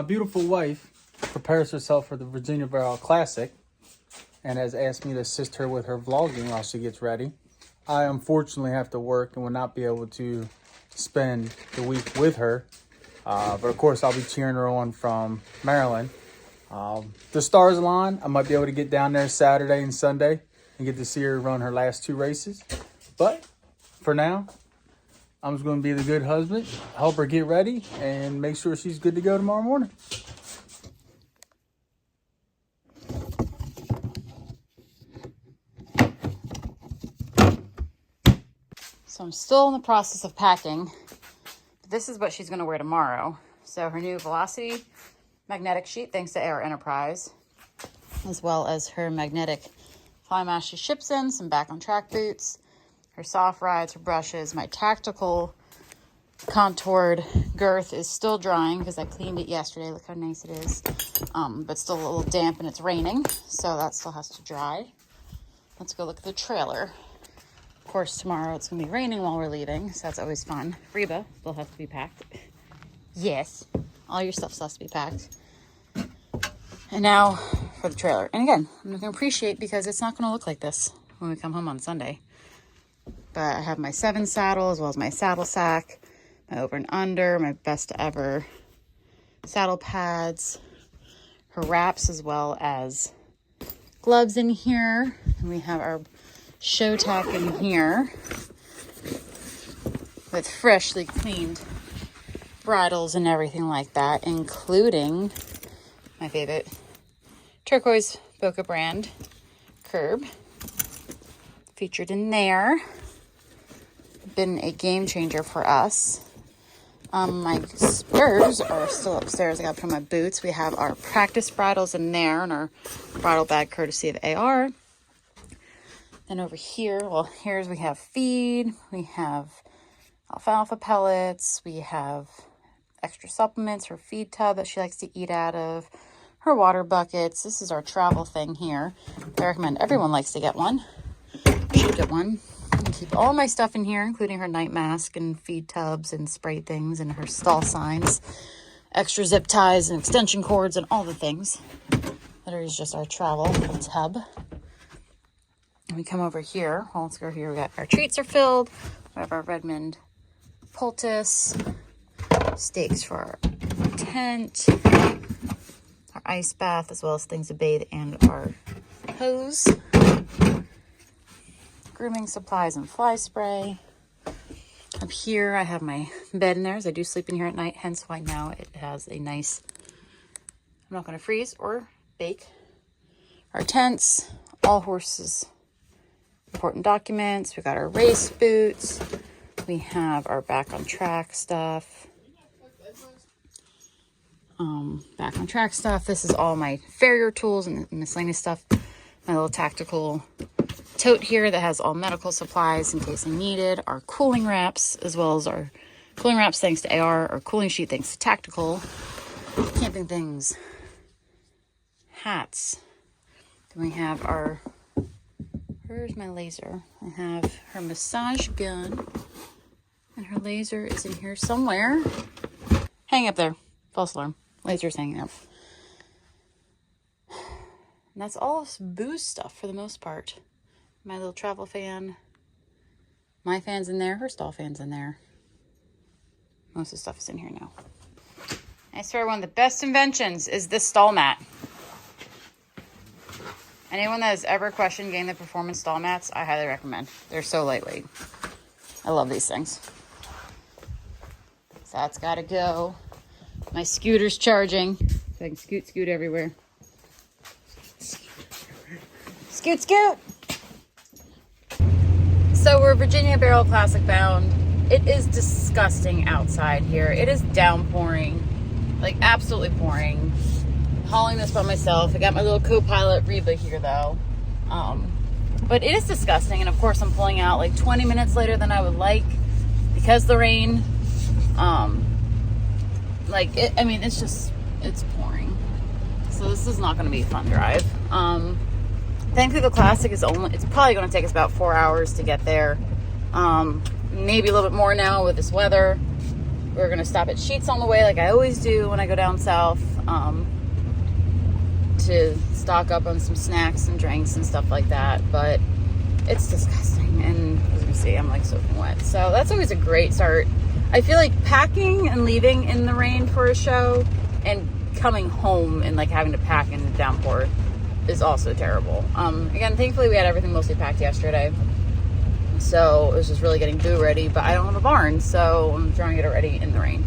my beautiful wife prepares herself for the Virginia Barrel Classic and has asked me to assist her with her vlogging while she gets ready. I unfortunately have to work and will not be able to spend the week with her. But of course, I'll be cheering her on from Maryland. The stars align. I might be able to get down there Saturday and Sunday and get to see her run her last 2 races. But for now, I'm just going to be the good husband, help her get ready, and make sure she's good to go tomorrow morning. So I'm still in the process of packing. This is what she's going to wear tomorrow. So her new Velocity magnetic sheet, thanks to Air Enterprise, as well as her magnetic fly mask she ships in, some back on track boots, her soft rides, her brushes. My Tactical contoured girth is still drying because I cleaned it yesterday. Look how nice it is. But still a little damp and it's raining, so that still has to dry. Let's go look at the trailer. Of course, tomorrow it's gonna be raining while we're leaving, so that's always fun. Reba still has to be packed. Yes, all your stuff still has to be packed. And now for the trailer. And again, I'm gonna appreciate because it's not gonna look like this when we come home on Sunday. But I have my 7 saddle as well as my saddle sack, my over and under, my best ever saddle pads, her wraps as well as gloves in here. And we have our show tack in here with freshly cleaned bridles and everything like that, including my favorite turquoise Boca brand curb featured in there. Been a game changer for us. My spurs are still upstairs. I got to put on my boots. We have our practice bridles in there and our bridle bag courtesy of AR. Then over here, well, here's we have feed. We have alfalfa pellets. We have extra supplements, her feed tub that she likes to eat out of, her water buckets. This is our travel thing here. I recommend everyone likes to get one. You should get one. I keep all my stuff in here, including her night mask and feed tubs and spray things and her stall signs, extra zip ties and extension cords and all the things. That is just our travel tub. And we come over here. Well, let's go here. We got our treats are filled. We have our Redmond poultice, stakes for our tent, our ice bath, as well as things to bathe and our hose. Grooming supplies and fly spray. Up here, I have my bed in there, as I do sleep in here at night, hence why now it has a nice, I'm not going to freeze or bake. Our tents, all horses, important documents. We got our race boots. We have our back on track stuff. Back on track stuff. This is all my farrier tools and miscellaneous stuff. My little tactical tote here that has all medical supplies in case I needed. Our cooling wraps, as well as our cooling wraps thanks to AR, our cooling sheet thanks to Tactical, camping things, hats. Then we have our, where's my laser? I have her massage gun, and her laser is in here somewhere. Hang up there. False alarm. Laser's hanging up. And that's all booze stuff for the most part. My little travel fan. My fan's in there. Her stall fan's in there. Most of the stuff is in here now. I swear one of the best inventions is this stall mat. Anyone that has ever questioned getting the performance stall mats, I highly recommend. They're so lightweight. I love these things. So that's got to go. My scooter's charging. So I can scoot everywhere. Scoot, scoot! So we're Virginia Barrel Classic bound. It is disgusting outside here. It is downpouring, like absolutely pouring. Hauling this by myself. I got my little co-pilot Reba here though. But it is disgusting, and of course I'm pulling out like 20 minutes later than I would like because the rain. It's pouring. So this is not going to be a fun drive. Thankfully the Classic is it's probably going to take us about 4 hours to get there. Maybe a little bit more now with this weather. We're gonna stop at Sheetz on the way, like I always do when I go down south, to stock up on some snacks and drinks and stuff like that. But it's disgusting, and as you can see, I'm like soaking wet. So that's always a great start. I feel like packing and leaving in the rain for a show and coming home and like having to pack in the downpour is also terrible. Again, thankfully we had everything mostly packed yesterday, so it was just really getting boo ready, but I don't have a barn, so I'm trying to get it ready in the rain.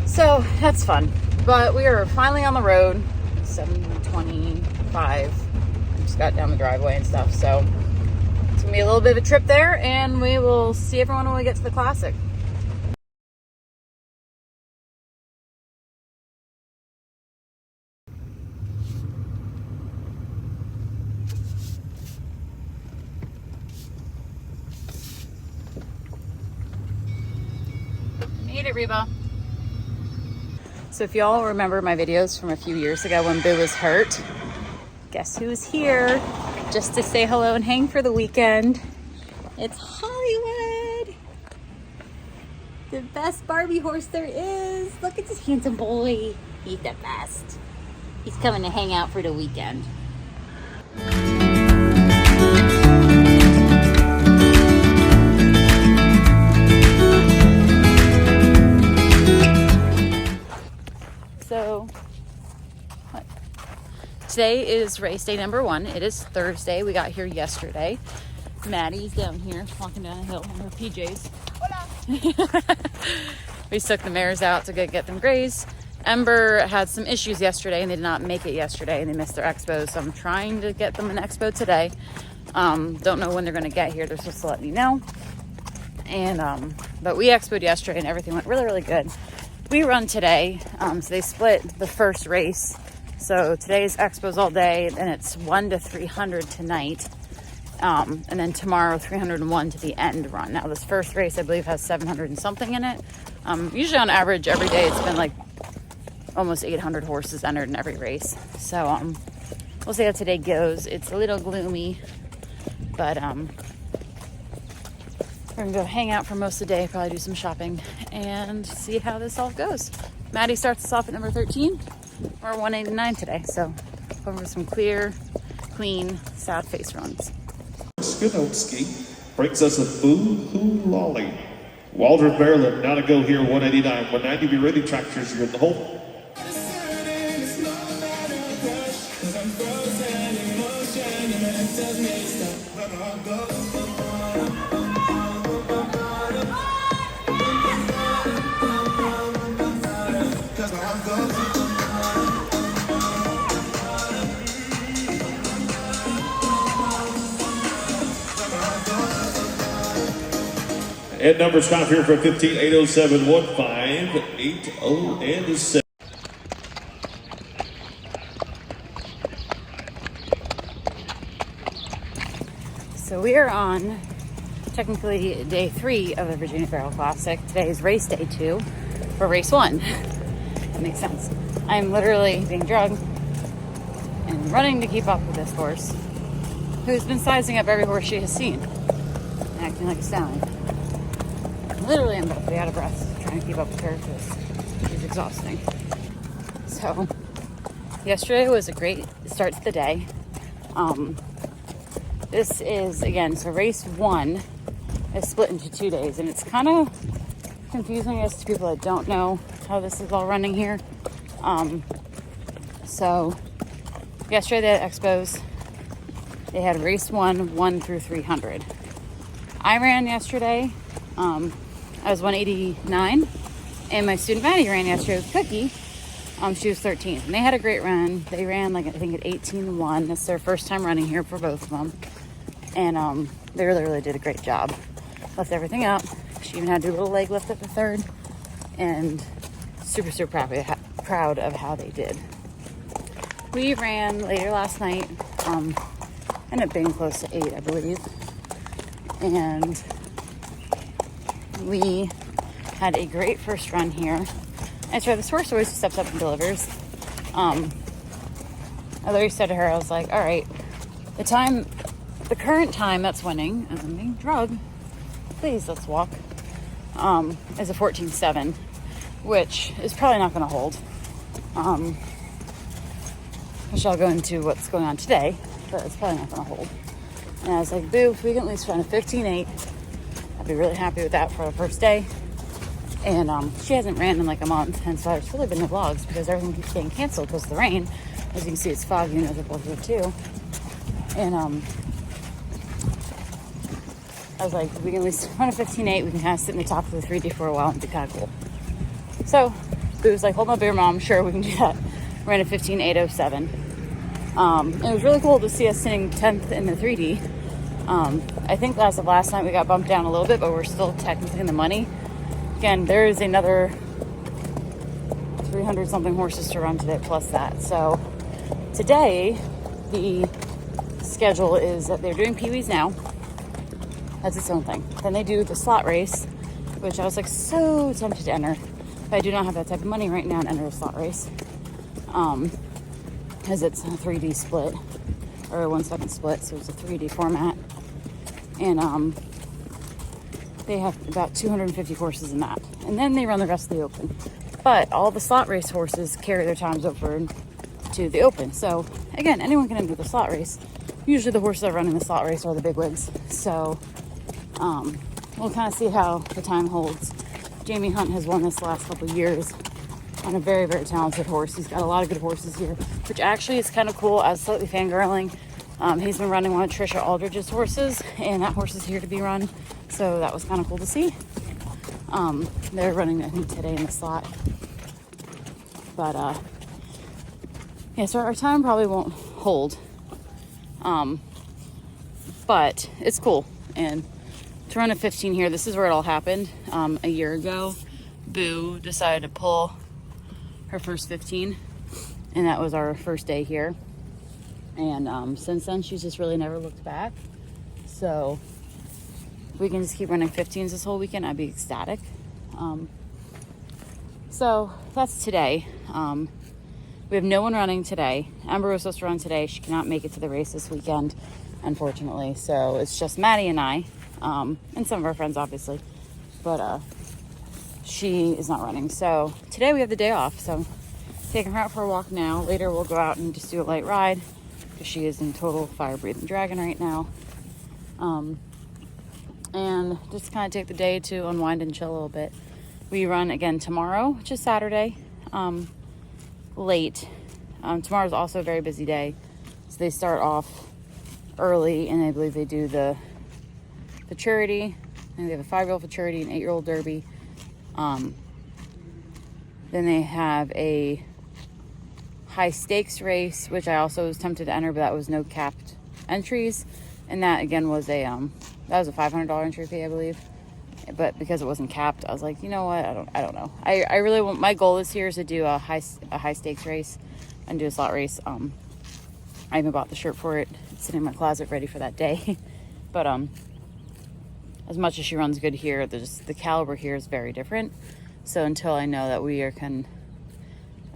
So that's fun. But we are finally on the road. 7:25. I just got down the driveway and stuff, so it's gonna be a little bit of a trip there, and we will see everyone when we get to the classic. Made it, Reba. So if y'all remember my videos from a few years ago when Boo was hurt, guess who's here just to say hello and hang for the weekend? It's Hollywood, the best Barbie horse there is. Look at this handsome boy. He's the best. He's coming to hang out for the weekend. So, today is race day number 1. It is Thursday. We got here yesterday. Maddie's down here walking down the hill in her PJs. We took the mares out to get them grazed. Ember had some issues yesterday and they did not make it yesterday and they missed their expo. So I'm trying to get them an expo today. Don't know when they're going to get here. They're supposed to let me know. And but we expoed yesterday and everything went really, really good. We run today, so they split the first race. So today's expos all day, and it's 1 to 300 tonight. And then tomorrow, 301 to the end run. Now this first race, I believe, has 700 and something in it. Usually on average, every day it's been like almost 800 horses entered in every race. So we'll see how today goes. It's a little gloomy, but we're gonna go hang out for most of the day, probably do some shopping, and see how this all goes. Maddie starts us off at number 13. We're 189 today, so over some clear, clean, sad face runs. Skinowski brings us a Boo-Hoo Lolly. Waldron, Maryland, now to go here, 189. 190, be ready, tractors, you're in the hole. And number stop here for 15, 807, 15, 80, and 7. So we are on technically day 3 of the Virginia Barrel Classic. Today is race day 2 for race 1. That makes sense. I'm literally being drugged and running to keep up with this horse, who's been sizing up every horse she has seen, and acting like a stallion. Literally, I'm about to be out of breath trying to keep up with her because she's exhausting. So, yesterday was a great start to the day. This is, again, so race 1 is split into 2 days, and it's kind of confusing as to people that don't know how this is all running here. So, yesterday they had expos. They had race 1, 1 through 300. I ran yesterday. I was 189, and my student Maddy ran yesterday with Cookie. She was 13th, and they had a great run. They ran, like, I think at 18-1. It's their first time running here for both of them, and they really, really did a great job. Left everything up. She even had to do a little leg lift at the 3rd, and super, super proud of how they did. We ran later last night, ended up being close to 8, I believe, and we had a great first run here. I swear, this horse always steps up and delivers. I literally said to her, I was like, all right, the current time that's winning, as I'm being drugged, please, let's walk. is a 14.7, which is probably not going to hold. Which I'll go into what's going on today, but it's probably not going to hold. And I was like, boo, if we can at least run a 15.8, I'd be really happy with that for the first day. And she hasn't ran in like a month, and so there's really been no vlogs because everything keeps getting canceled because of the rain. As you can see, it's foggy and miserable here too. And I was like, if we can at least run a 15.8, we can kind of sit in the top of the 3D for a while and be kind of cool. So Boo was like, hold my beer, Mom. Sure, we can do that. Ran a 15.807. And it was really cool to see us sitting 10th in the 3D. I think as of last night we got bumped down a little bit, but we're still technically in the money. Again, there is another 300 something horses to run today plus that. So today the schedule is that they're doing Pee-wees now. That's its own thing. Then they do the slot race, which I was like so tempted to enter, but I do not have that type of money right now to enter a slot race. Because it's a 3D split or a 1 second split, so it's a 3D format. And they have about 250 horses in that, and then they run the rest of the open. But all the slot race horses carry their times over to the open. So again, anyone can enter the slot race. Usually the horses that run in the slot race are the bigwigs. So we'll kind of see how the time holds. Jamie Hunt has won this last couple of years on a very, very talented horse. He's got a lot of good horses here, which actually is kind of cool. I was slightly fangirling. He's been running one of Trisha Aldridge's horses, and that horse is here to be run. So that was kind of cool to see. They're running, I think, today in the slot. But, yeah, so our time probably won't hold. But it's cool. And to run a 15 here, this is where it all happened. A year ago, Boo decided to pull her first 15. And that was our first day here. And since then, she's just really never looked back. So if we can just keep running 15s this whole weekend, I'd be ecstatic. So that's today. We have no one running today. Amber was supposed to run today. She cannot make it to the race this weekend, unfortunately. So it's just Maddy and I, and some of our friends, obviously. But she is not running. So today we have the day off. So I'm taking her out for a walk now. Later we'll go out and just do a light ride because she is in total fire-breathing dragon right now. And just kind of take the day to unwind and chill a little bit. We run again tomorrow, which is Saturday, late. Tomorrow's also a very busy day. So they start off early, and I believe they do the futurity, and they have a 5-year-old futurity, an 8-year-old derby. Then they have a high stakes race, which I also was tempted to enter, but that was no capped entries. And that again was a that was a $500 entry fee, I believe. But because it wasn't capped, I was like, you know what? I don't know. I really want, my goal this year is to do a high stakes race and do a slot race. I even bought the shirt for it. It's sitting in my closet ready for that day. But as much as she runs good here, the caliber here is very different. So until I know that I'm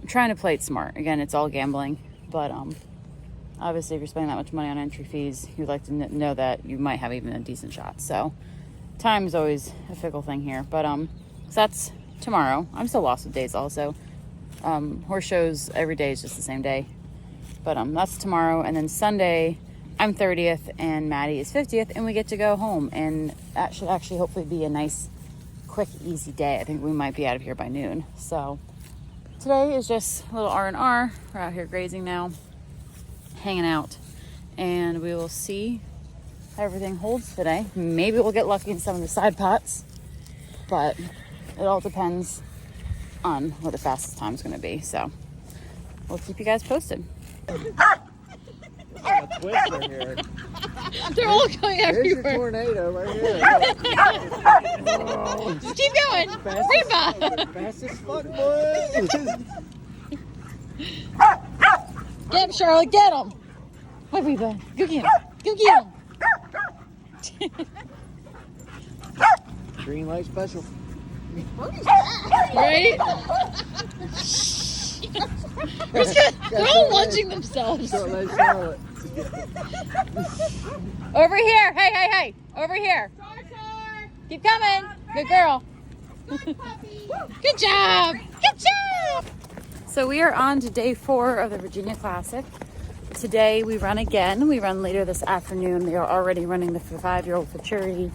trying to play it smart. Again, it's all gambling, but obviously if you're spending that much money on entry fees, you'd like to know that you might have even a decent shot. So time is always a fickle thing here, but so that's tomorrow. I'm still lost with days also. Horse shows every day is just the same day, but that's tomorrow. And then Sunday I'm 30th and Maddy is 50th, and we get to go home, and that should actually hopefully be a nice quick easy day. I think we might be out of here by noon. So today is just a little R&R. We're out here grazing now, hanging out, and we will see how everything holds today. Maybe we'll get lucky in some of the side pots, but it all depends on what the fastest time is going to be. So we'll keep you guys posted. A twist right here. They're all going There's your everywhere. tornado right here. Just keep going. Reba. Fast as fuck, boys. Get him, Charlotte. Get him. Hi, Reba. Go get him. Go get him. Green light special. Right? They're all watching themselves. Short leg Charlotte. Over here. Hey. Over here. Keep coming. Good girl. Good job. Good job. So we are on to day 4 of the Virginia Classic. Today we run again. We run later this afternoon. They are already running the 5-year-old futurity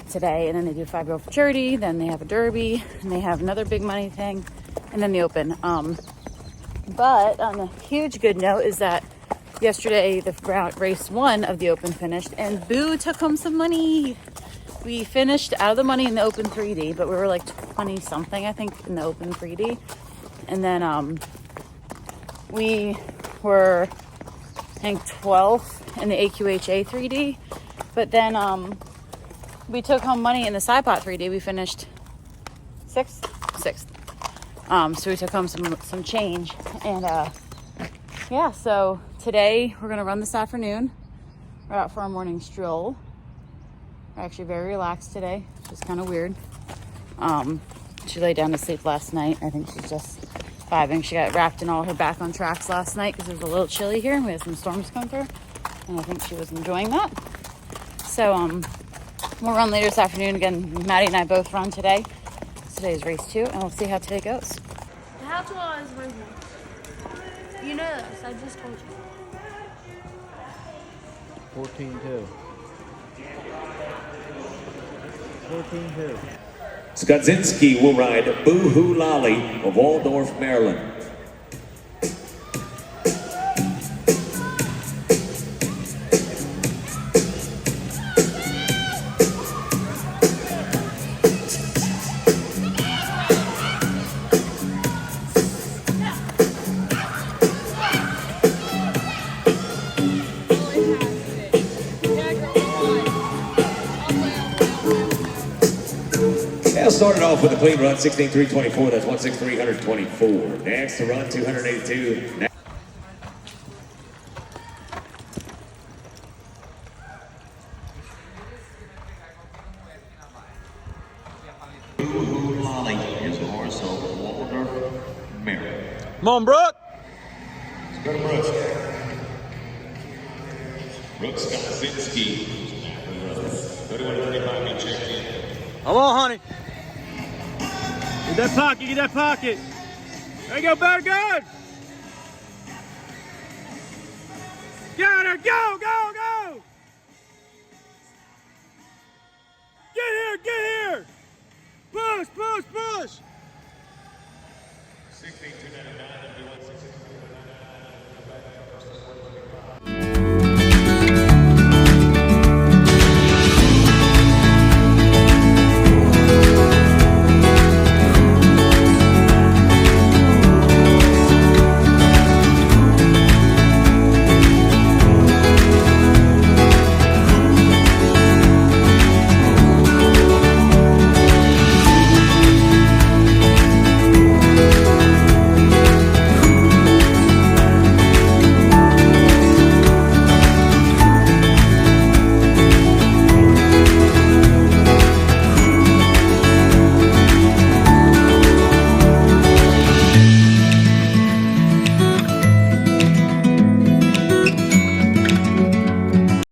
today, and then they do 5-year-old futurity, then they have a derby, and they have another big money thing, and then the open. But on a huge good note is that yesterday the race 1 of the open finished, and Boo took home some money. We finished out of the money in the open 3D, but we were like 20 something, I think, in the open 3D. And then we were, I think, 12th in the AQHA 3D. But then we took home money in the SciPot 3D. We finished 6th. So we took home some change. And yeah, so today we're going to run this afternoon. We're out for our morning stroll. We're actually very relaxed today, which is kind of weird. She laid down to sleep last night. I think she's just vibing. She got wrapped in all her back on tracks last night because it was a little chilly here and we had some storms come through. And I think she was enjoying that. So we'll run later this afternoon. Again, Maddie and I both run today. Today's race 2, and we'll see how today goes. The Outlaw is winning. You know this, I just told you. 14-2. 14-2. Skudzinski will ride Boo-Hoo Lolly of Waldorf, Maryland. Started off with a clean run, 16.324. That's 163.124. Next to run, 282. Boo-Hoo Lolly is a horse of Waldorf, Maryland. Come on, Brooke. Let's go to Brooks. Brooks Skudzinski. 31:35 being checked in. Come on, honey. Get that pocket, get that pocket. There you go, better good. Got her, go, go.